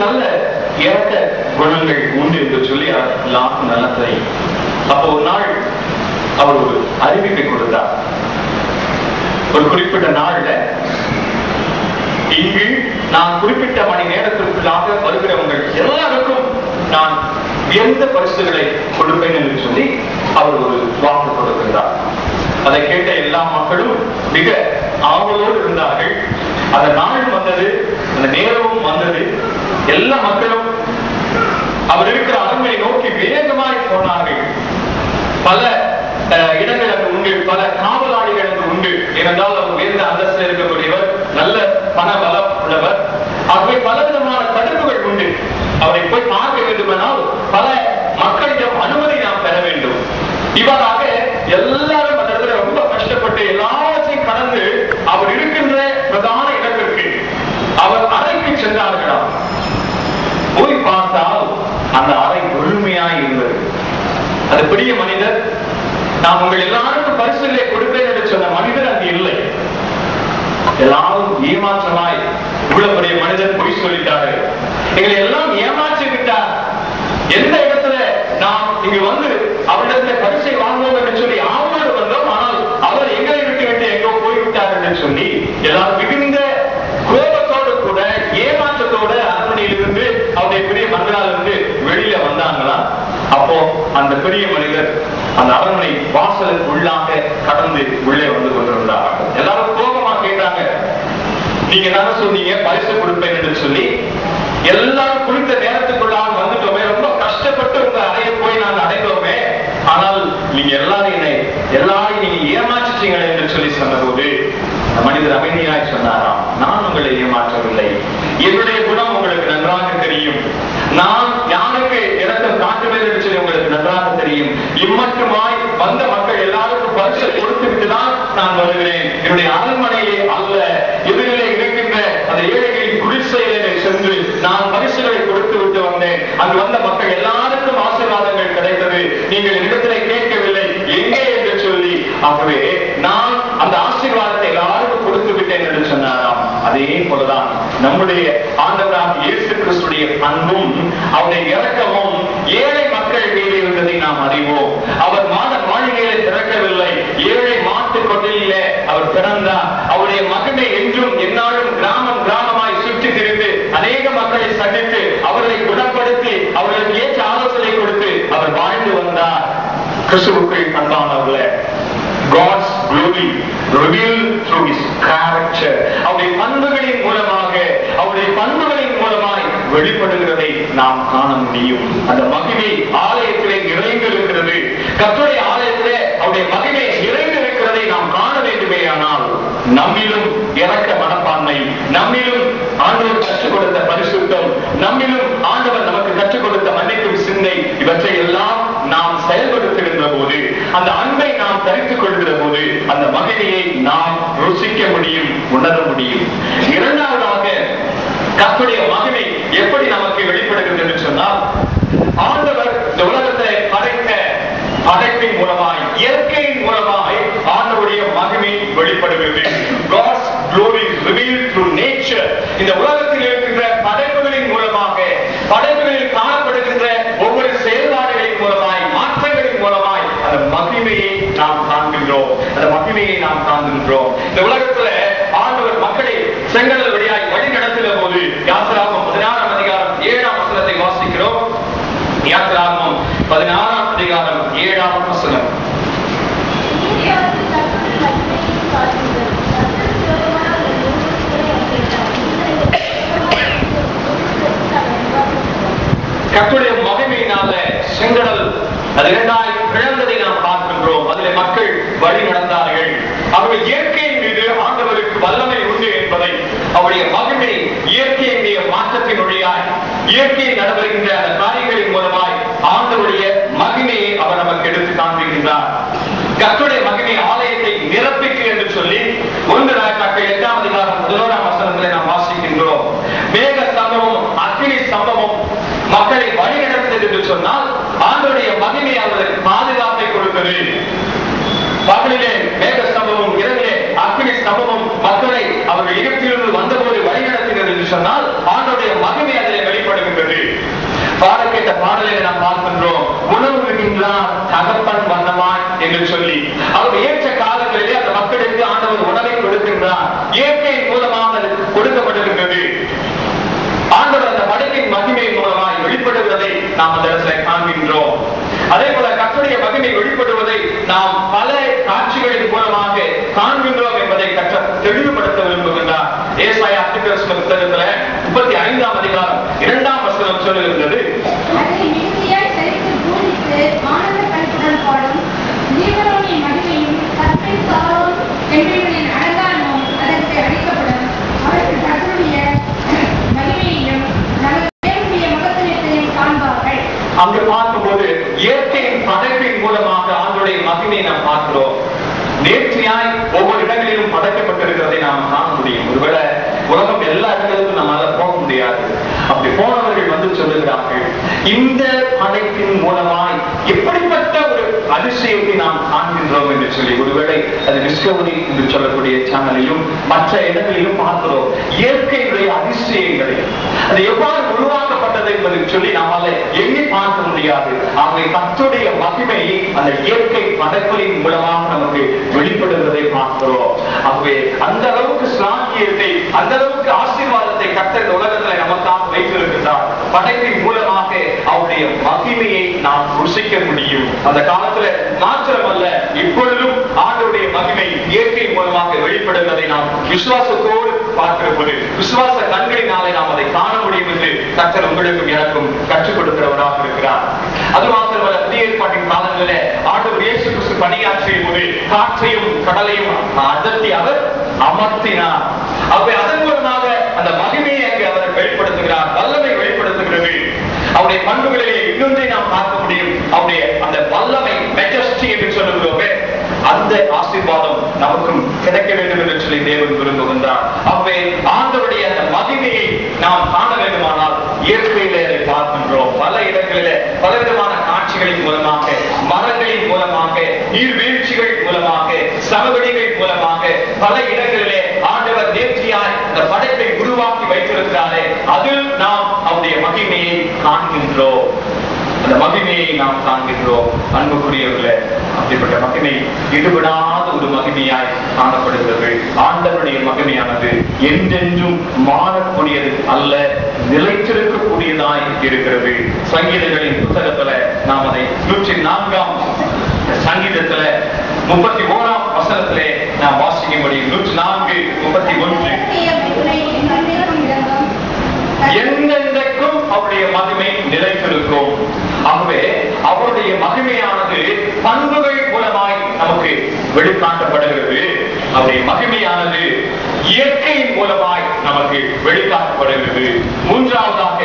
நல்ல இறக்க குணங்கள் உண்டு என்று சொல்லி எல்லாருக்கும் நல்லா தெரியும். அப்போ ஒரு நாள் அவர் ஒரு அறிவிப்பை கொடுத்தார். ஒரு குறிப்பிட்ட நாள்ல இங்கு நான் குறிப்பிட்ட மணி நேரத்திற்குள்ளாக வருகிறவங்க எல்லாருக்கும் நான் எந்த பரிசுகளை கொடுப்பேன் என்று சொல்லி அவர் ஒரு வாக்கு கொடுக்கின்றார். அதை கேட்ட எல்லா மக்களும் மிக ஆவலோடு இருந்தார்கள். அந்த நாள் வந்தது, அந்த நேரமும் வந்தது. எல்லா மக்களும் அவர் இருக்கிற அரண்மனை நோக்கி வேகமாய் போனார்கள். பல இடங்கள் அங்கு உண்டு, பல காவலாளிகள் அங்கு உண்டு. ஏனென்றால் அவர் உயர்ந்த அந்தஸ்தில் இருக்கக்கூடியவர், நல்ல பண பலம் உள்ளவர். ஆகவே பலவிதமான தடுப்புகள் உண்டு. அவரை போய் பார்க்க வேண்டுமானால் பல மக்களிடம் அனுமதி நாம் பெற வேண்டும். இவ்வாறாக எல்லாரும் அந்த இடத்துல ரொம்ப கஷ்டப்பட்டு எல்லாவற்றையும் கடந்து அவர் இருக்கின்ற பிரதான இடத்திற்கு அவர் அறைக்கு சென்றார்களாம். போய் பார்த்தால் அந்த அறை முழுமையாய் இருந்தது. அது பெரிய மனிதர், நான் உங்கள் எல்லாருக்கும் பரிசுகளை கொடுப்பேன் என்று சொன்ன மனிதர் அங்கு இல்லை. எல்லாரும் ஏமாற்றமாய் இவ்வளவு பெரிய மனிதர் பொய் சொல்லிட்டார்கள், எங்களை எல்லாம் ஏமாற்றி விட்டார், எந்த இடத்துல நாம் இங்கு வந்து அவரிடத்துல பரிசை வாங்குவோம் என்று சொல்லி ஆவலோடு வந்தோம், ஆனால் அவர் எங்களை விட்டு விட்டு எங்கோ போய்விட்டார் என்று சொல்லி எல்லாரும் மிகுந்த கோபத்தோடு கூட ஏமாற்றத்தோடு அரண்மனையிலிருந்து அவருடைய பெரிய மந்திராலிருந்து வெளியில வந்தாங்களா. அப்போ அந்த பெரிய மனிதர் அந்த அரண்மனை வாசலுக்கு உள்ளாக கடந்து உள்ளே வந்து கொண்டிருந்தார். எல்லாரும் கோபமா கேட்டாங்க, நீங்க என்ன சொன்னீங்க பரிசு கொடுப்பேன் என்று சொல்லி, எல்லாரும் குறித்த நேரத்துக்குள்ளாக வந்துட்டோமே, ரொம்ப கஷ்டப்பட்டு உங்க அறையை போய் நாங்கள் அடைந்தோமே, ஆனால் நீங்க எல்லாரையும் நீங்க ஏமாற்றிட்டீங்களே என்று சொல்லி சொன்னபோது மனிதர் அமைதியாய் சொன்னாராம், நான் உங்களை ஏமாற்றவில்லை, என்னுடைய குணம் உங்களுக்கு நன்றாக தெரியும், நான் யாருக்கு இறக்கம் காட்டுவேன் என்று சொல்லி உங்களுக்கு நன்றாக தெரியும். இம்மட்டுமாய் வந்த மக்கள் எல்லாருக்கும் பரிசு கொடுத்து விட்டுதான் நான் வருகிறேன். என்னுடைய அரண்மனையிலே அல்ல, எதிரிலே இருக்கின்ற அந்த ஏழைகளின் குடிசையிலே சென்று நான் பரிசுகளை கொடுத்து விட்டு வந்தேன். அங்கு வந்த மக்கள் எல்லாருக்கும் ஆசீர்வாதங்கள் கிடைத்தது, நீங்கள் இடத்திலே கேட்கவில்லை எங்கே என்று சொல்லி. ஆகவே நான் அந்த ஆசீர்வாதத்தை எல்லாருக்கும் கொடுத்து விட்டேன் என்று சொன்னாராம். அதே போலதான் நம்முடைய ஆண்டவராக இயேசு கிறிஸ்துடைய அன்பும் அவருடைய இரக்கமும் ஏழை மக்கள் மீது இருந்ததை நாம் அறிவோம். அவர் மாளிகையிலே பிறக்கவில்லை, ஏழை மாட்டு கொட்டிலே அவர் பிறந்தார். அவருடைய மகனை என்றும் எந்நாளும் கிராமம் கிராமமாய் சுற்றி திரிந்து அநேக மக்களை சந்தித்து அவர்களை குணப்படுத்தி அவர்களுக்கு ஏற்ற ஆலோசனை கொடுத்து அவர் வாழ்ந்து வந்தார். கிறிஸ்துவுக்குள் அன்பானவர்களே, God's glory revealed through his character. அவருடைய பண்புகளின் மூலமாக, அவருடைய பண்புகளின் மூலமாய் வெளிப்படுகிறதை நாம் காண முடியும். அந்த மகிமை ஆலயத்திலே நிறைந்திருக்கிறது. கர்த்தருடைய ஆலயத்திலே அவருடைய மகிமை நிறைந்திருக்கிறதை நாம் காண வேண்டுமே. ஆனால் நம்மிலும் இரக்க மனப்பான்மை, நம்மிலும் ஆண்டவர் கற்றுக் கொடுத்த பரிசுத்தம், நம்மிலும் ஆண்டவர் நமக்கு கற்றுக் கொடுத்த மன்னிக்கும் சிந்தை, இவற்றை எல்லாம் நாம் செயல்படுத்துகின்ற போது, அந்த அன்பை நாம் தரித்துக் கொள்கிற போது அந்த மகிமையை நாம் ருசிக்க முடியும், உணர முடியும். இரண்டாவதாக கர்த்தருடைய மகிமை எப்படி நமக்கு வெளிப்படுகிறது என்று சொன்னால், ஆண்டவர் இந்த உலகத்தை படைத்த படைப்பின் மூலமாய், இயற்கையின் மூலமாய் ஆண்டவருடைய மகிமை வெளிப்படுகிறது. God's glory revealed through nature. இந்த உலகத்தில் இருக்கின்ற படைப்புகளின் மூலமாக, படைப்புகளில் காணப்படுகின்ற ஒவ்வொரு செயல்பாடுகளின் மூலமாய், மாற்றங்களின் மூலமாய் அந்த மகிமையை நாம் காண்கின்றோம். அந்த மகிமையை நாம் காண்கின்றோம். இந்த உலகத்துல ஆண்டவர் மக்களை செங்கடல் வழியாய் வழி நடத்தின போது, யாத்திராகமம் 16ஆம் அதிகாரம் 7ஆம் வசனத்தை வாசிக்கிறோம். யாத்திராகமம் 16ஆம் அதிகாரம் 7ஆம் வசனம். கர்த்தருடைய மகிமையினால செங்கடல் அது இரண்டாய் பிளந்ததை நாம் பார்க்கின்றோம். அதில் மக்கள் வழி நடந்தார்கள். அவர்கள் இயற்கையின் மீது ஆண்டவருக்கு வல்லமை உண்டு என்பதை, அவருடைய மகிமை இயற்கையினுடைய மாற்றத்தினுடையாய், இயற்கையை நடைபெறுகின்ற அந்த காரியங்களின் மூலமாய் ஆண்டவருடைய மகிமையை அவர் நமக்கு எடுத்து காண்பிக்கின்றார். கர்த்தருடைய மகிமை ஆலயத்தை நிரப்பிக்கு என்று சொல்லி 1 ராஜாக்கள் 8ஆம் அதிகாரம் 11ஆம் வசனத்திலே நாம் வாசிக்கின்றோம். மேக ஸ்தம்பமும் அக்கினி ஸ்தம்பமும் மக்களை வழி நடத்தது என்று சொன்னால், ஆண்டவருடைய மகிமை அவர்களுக்கு பாதுகாப்பை கொடுத்தது. பகலிலே மேக ஸ்தம்பமும், இரவிலே அக்கினி ஸ்தம்பமும் மக்களை அவர்கள் எகிப்திலிருந்து வந்தபோது வழி நடத்தினர் என்று சொன்னால், ஆண்டவருடைய மகிமை அதிலே வெளிப்படுகிறது. பாட கேட்ட பாடலை நாம் பார்க்கின்றோம். உணவு இருக்கின்றார் தகப்பன் வண்ணமாய் என்று சொல்லி அவர் ஏற்ற காலங்களிலே அந்த மக்களுக்கு ஆண்டவர் உணவை கொடுக்கின்றார். இயற்கையின் மூலமாக அது கொடுக்கப்படுகின்றது. ஆண்டவர் அந்த படைப்பின் மகிமை மூலமாய் வெளிப்படுவதை நாம் அந்த இடத்துல காண்கின்றோம். அதே போல கர்த்தருடைய மகிமை வெளிப்படுவதை நாம் பல காட்சிகளின் மூலமாக காண்கின்றோம் என்பதை கர்த்தர் தெளிவுபடுத்த விரும்புகின்றார். ஏசாயா தீர்க்கதரிசன புத்தகத்துல 35ஆம் அதிகாரம் 2ஆம் வசனம் சொல்லுகின்றது, அங்கு பார்க்கும்போது இயற்கையின் படைப்பின் மூலமாக ஆண்டவருடைய மகிமையை நாம் பார்க்கிறோம். நேர்த்தியாய் ஒவ்வொரு இடங்களிலும் படைக்கப்பட்டிருக்கிறதை நாம் காண முடியும். ஒருவேளை உலகம் எல்லா இடங்களுக்கும் நம்மளால போக முடியாது. அப்படி போனவர்கள் வந்து சொல்லுகிறார்கள், இந்த படைப்பின் மூலமாய் எப்படிப்பட்ட ஒரு அதிசயத்தை நாம் காண்கின்றோம் என்று சொல்லி. ஒருவேளை அது டிஸ்கவரி என்று சொல்லக்கூடிய சேனலிலும் மற்ற இடங்களிலும் பார்க்கிறோம் இயற்கையுடைய அதிசயங்களை. அது எவ்வாறு உருவாக்கப்பட்டது என்பதை சொல்லி நம்மால எண்ணி பார்க்க முடியாது. ஆகவே கர்த்தருடைய மகிமை அந்த இயற்கை படைப்புகளின் மூலமாக நமக்கு வெளிப்படுகிறதை பார்க்கிறோம். ஆகவே அந்த அளவுக்கு சாக்கியத்தை, அந்த அளவுக்கு ஆசீர்வாதத்தை கர்த்தர் இந்த உலகத்துல நமக்காக வைத்திருக்கிறார். படைப்பின் மூலமாக அவருடைய மகிமையை நாம் ருசிக்க முடியும். அந்த காலத்துல மாத்திரமல்ல, இப்பொழுதும் ஆண்டவருடைய மகிமை இயற்கை மூலமாக வெளிப்படுவதை நாம் விசுவாசத்தோடு பார்க்கிற போது விசுவாச கண்களினாலே நாம் அதை காண முடியும் என்று கர்த்தர் உங்களுக்கும் எனக்கும் கற்றுக் கொடுக்கிறவராக இருக்கிறார். அது மாத்திரமல்ல, புதிய ஏற்பாட்டின் காலங்களிலே ஆண்டவர் இயேசு கிறிஸ்து பணியாற்றிய போது காற்றையும் கடலையும் அதட்டி அவர் அமர்த்தினார். ஆகவே அதன் மூலமாக அந்த மகிமையை அங்கு அவர் வெளிப்படுத்துகிறார், வல்லமை வெளிப்படுத்துகிறது. அவருடைய பண்புகளிலே இன்னொன்றை நாம் பார்க்க முடியும். அவருடைய அந்த வல்லமை, மெஜஸ்டி என்று சொல்லுகிறோமே, அந்த ஆசீர்வாதம் நமக்கும் கிடைக்க வேண்டும் என்று சொல்லி தேவன் விரும்புகின்றார். ஆகவே ஆண்டவருடைய அந்த மகிமையை நாம் காண வேண்டுமானால் இயற்கையிலே அதை பார்க்கின்றோம். பல இடங்களிலே பலவிதமான காட்சிகளின் மூலமாக, மரங்களின் மூலமாக, நீர்வீழ்ச்சிகள் மூலமாக, சமவெளிகள் மூலமாக பல இடங்களிலே ஆண்டவர் நேர்த்தியாய் இந்த படைப்பை உருவாக்கி வைத்திருக்கிறாரே, அதில் நாம் அவருடைய மகிமையை காண்கின்றோம். அந்த மகிமையை நாம் காண்கின்றோம். அன்புக்குரியவர்களே, அப்படிப்பட்ட மகிமை ஈடுபடாத ஒரு மகிமையாய் காணப்படுகிறது. ஆண்டவருடைய மகிமையானது என்றென்றும் மாறக்கூடியது அல்ல, நிலைத்திருக்கக்கூடியதாய் இருக்கிறது. சங்கீதங்களின் புத்தகத்துல நாம் அதை 104ஆம் சங்கீதத்துல 31ஆம் வசனத்திலே நாம் வாசிக்க முடியும். 104:31 எந்தெந்தைக்கும் அவருடைய மகிமை நிலைத்திருக்கும். ஆகவே அவருடைய மகிமையானது பண்புகள் மூலமாய் நமக்கு வெளிக்காட்டப்படுகிறது. அவருடைய மகிமையானது இயற்கையின் மூலமாய் நமக்கு வெளிக்காட்டப்படுகிறது. மூன்றாவதாக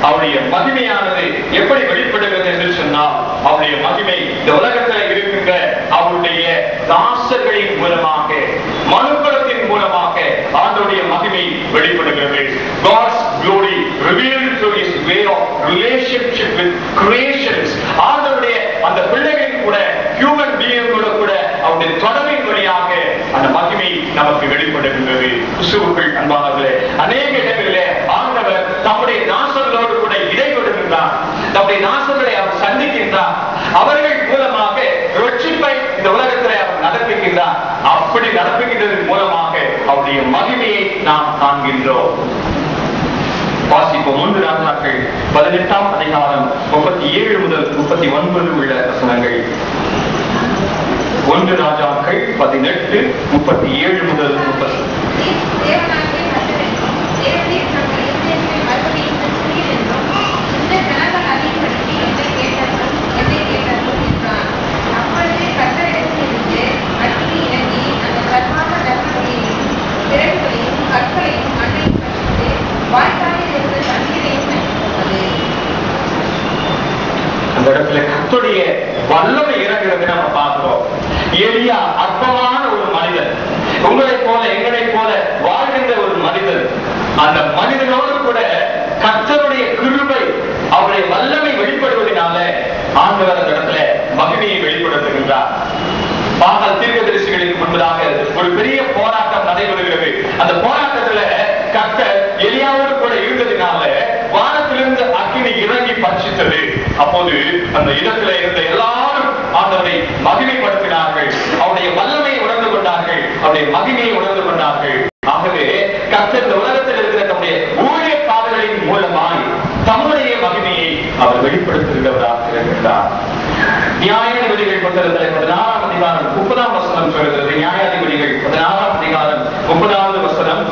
அவருடைய மகிமையானது எப்படி வெளிப்படுகிறது என்று சொன்னால், அவருடைய மகிமை இந்த உலகத்தில் இருக்கின்ற அவருடைய தாசர்களின் மூலமாக, மனுக்குலத்தின் மூலமாக ஆண்டவருடைய மகிமை வெளிப்படுகிறது. God's glory revealed through his way of relationship with creations. ஆண்டவருடைய அந்த பிள்ளைகளின் கூட, ஹியூமன் பீயிங்களோட கூட அவருடைய தொடர்பின் வழியாக அந்த மகிமை நமக்கு வெளிப்படுகின்றது. கிறிஸ்துவுக்குள் அன்பானவர்களே, அநேக இடங்களிலே ஆண்டவர் தம்முடைய நாசர்களோடு கூட இடைபடுகின்றார். தம்முடைய நாசர்களை அவர் சந்திக்கின்றார். அவர்கள் மூலமாக ரட்சிப்பை இந்த உலகத்திலே அவர் நடப்பிக்கின்றார். அப்படி நடப்பிக்கின்றதன் மூலமாக அவருடைய மகிமையை நாம் காண்கின்றோம். வாசிப்போம். 1 ராஜாக்கள் 18ஆம் அதிகாரம் 37 முதல் 39 உள்ள வசனங்கள். 1 ராஜாக்கள் 18, 37 முதல் 30. அந்த இடத்துல கர்த்தருடைய வல்லமை இறங்குறது நம்ம பார்க்கிறோம். எலியா அற்பமான ஒரு மனிதன், உங்களை போல எங்களை போல வாழ்கின்ற ஒரு மனிதன். அந்த மனிதனோடு கூட கர்த்தருடைய கிருபை, அவருடைய வல்லமை வெளிப்படுவதனால ஆண்டவர் அந்த இடத்துல மகிமையை வெளிப்படுத்துகின்றார். பாகால் தீர்க்கதரிசிகளுக்கு முன்பதாக ஒரு பெரிய போராட்டம் நடைபெறுகிறது. அந்த போராட்டத்துல கர்த்தர் எலியாவோடு கூட இருந்ததினால வானத்திலிருந்து அக்கினி இறங்கி பட்சித்தது. ஆரம்பித்தது. அப்போது அந்த இடத்துல இருந்த எல்லாரும் ஆண்டவரை மகிமைப்படுத்தினார்கள், அவருடைய வல்லமையை உணர்ந்து கொண்டார்கள், அவருடைய மகிமையை உணர்ந்து கொண்டார்கள். ஆகவே கர்த்தர் இந்த உலகத்தில் இருக்கிற தம்முடைய ஊழியக்காரர்களின் மூலமாய் தம்முடைய மகிமையை அவர் வெளிப்படுத்துகிறவராக இருக்கிறார். நியாயாதிபதிகள் புத்தகத்தில் 16ஆம் அதிகாரம் 30ஆம் வசனம் சொல்கிறது. நியாயாதிபதிகள் 16ஆம் அதிகாரம் 30வது வசனம்.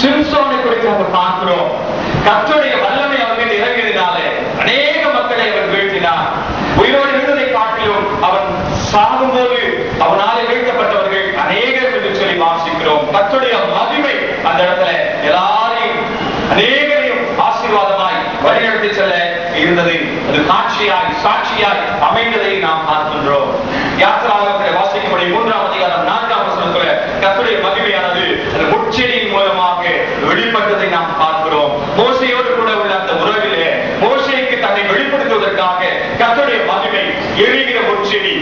சிம்சோனை குறித்து நம்ம பார்க்கிறோம். கர்த்தருடைய வல்லமை அவர் மீது இறங்கியதினாலே அநேக மக்களை அவர் வீழ்த்தினார். உயிரோடு இருந்ததை காட்டிலும் அவன் சாகும்போது அவனாலே வீழ்த்தப்பட்டவர்கள் அநேகர் என்று சொல்லி வாசிக்கிறோம். கர்த்தருடைய மகிமை அந்த இடத்துல எல்லாரையும் அநேகரையும் ஆசீர்வாதமாய் வழிநடத்தி செல்ல இருந்தது. அது காட்சியாய் சாட்சியாய் அமைந்ததை நாம் பார்க்கின்றோம். யாத்திராகமத்தை வாசிக்கும்படி 3ஆம் அதிகாரம் 4ஆம் வசனத்துல கர்த்தருடைய மகிமையானது அந்த முட்செடியின் மூலமாக வெளிப்பட்டதை நாம் பார்க்கிறோம். மோசேயோடு கூட உள்ள அந்த உறவிலே மோசேக்கு தன்னை வெளிப்படுத்துவதற்காக கர்த்தருடைய மகிமை எரிகிற முட்செடி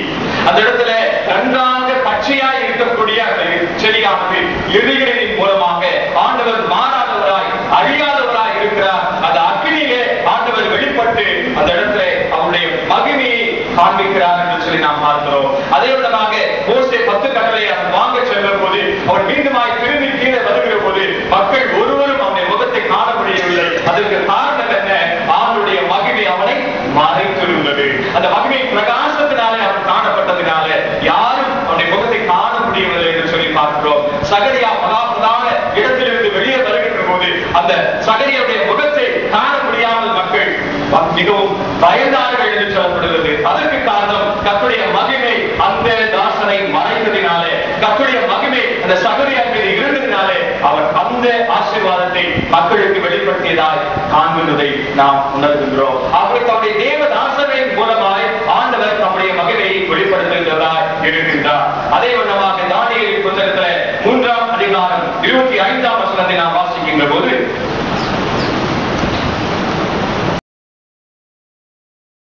அந்த இடத்துல நன்றாக பச்சையாய் இருக்கக்கூடிய அந்த செடியானது எரிகிறதின் மூலமாக ஆண்டவர் மாறாதவராய் அழியாதவராய் இருக்கிறார். அந்த அக்னியிலே ஆண்டவர் வெளிப்பட்டு அந்த இடத்துல அவருடைய மகிமையை காண்பிக்கிறார் என்று சொல்லி நாம் பார்க்கிறோம். அதே விதமாக மோசே 10 கட்டளை அவன் வாங்க செல்லும் போது அவன் மீண்டுமாய் திரும்பி கீழே வருகிற போது மக்கள் ஒருவரும் அவனுடைய முகத்தை காண முடியவில்லை. அதற்கு காரணம் என்ன? அவனுடைய மகிமை அவனை மறைத்திருந்தது. அந்த மகிமை பிரகாசத்தினாலே அவன் காணப்பட்டதினால யாரும் அவனுடைய முகத்தை காண முடியவில்லை என்று சொல்லி பார்க்கிறோம். சகரியா மகாபிரதான இடத்திலிருந்து வெளியே வருகின்ற போது அந்த சகரியாவுடைய முகத்தை காண முடியாமல் மக்கள் மிகவும் பயந்தார்கள் என்று சொல்லப்படுகிறது. அதற்கு காரணம் கர்த்தருடைய மகிமை அந்த தாசனை மறைந்ததினாலே, கர்த்தருடைய மகிமை அந்த சகரியா மீது இருந்ததினாலே அவர் அந்த ஆசீர்வாதத்தை மக்களுக்கு வெளிப்படுத்தியதாய் காண்கின்றதை நாம் உணர்கின்றோம். ஆகவே தம்முடைய தேவ தாசனின் மூலமாய் ஆண்டவர் தம்முடைய மகிமையை வெளிப்படுத்துகிறவராய் இருக்கின்றார். அதே வண்ணமாக தானியேல் புத்தகத்தில் 3ஆம் அதிகாரம் 25ஆம் வசனத்தை நாம் வாசிக்கின்ற போது